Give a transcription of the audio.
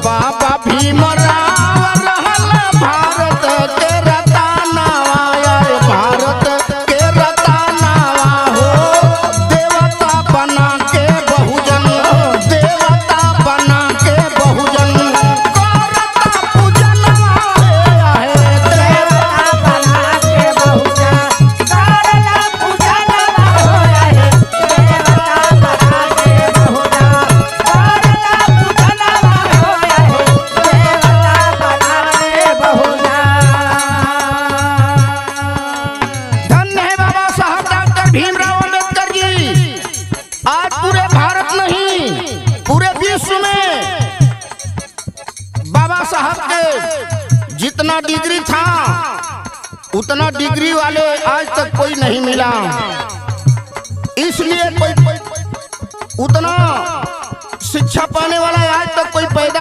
बाबा भीमराव रहल भारत के रतनवा, भारत के रतनवा हो। देवता बना के बहुजन, देवता बना के बहुजन करता पूजनवा है। देवता बना के बहुजन करला पूजनवा होया है। देवता बना के बहुजन करला पूजनवा होया है। देवता बना के बहुजन। धन्य है बाबा साहब डॉक्टर भीमराव अम्बेडकर जी। आज पूरे भारत नहीं, पूरे विश्व में बाबा साहब के जितना डिग्री था उतना डिग्री वाले आज तक कोई नहीं मिला। इसलिए कोई उतना शिक्षा पाने वाला आज तक कोई पैदा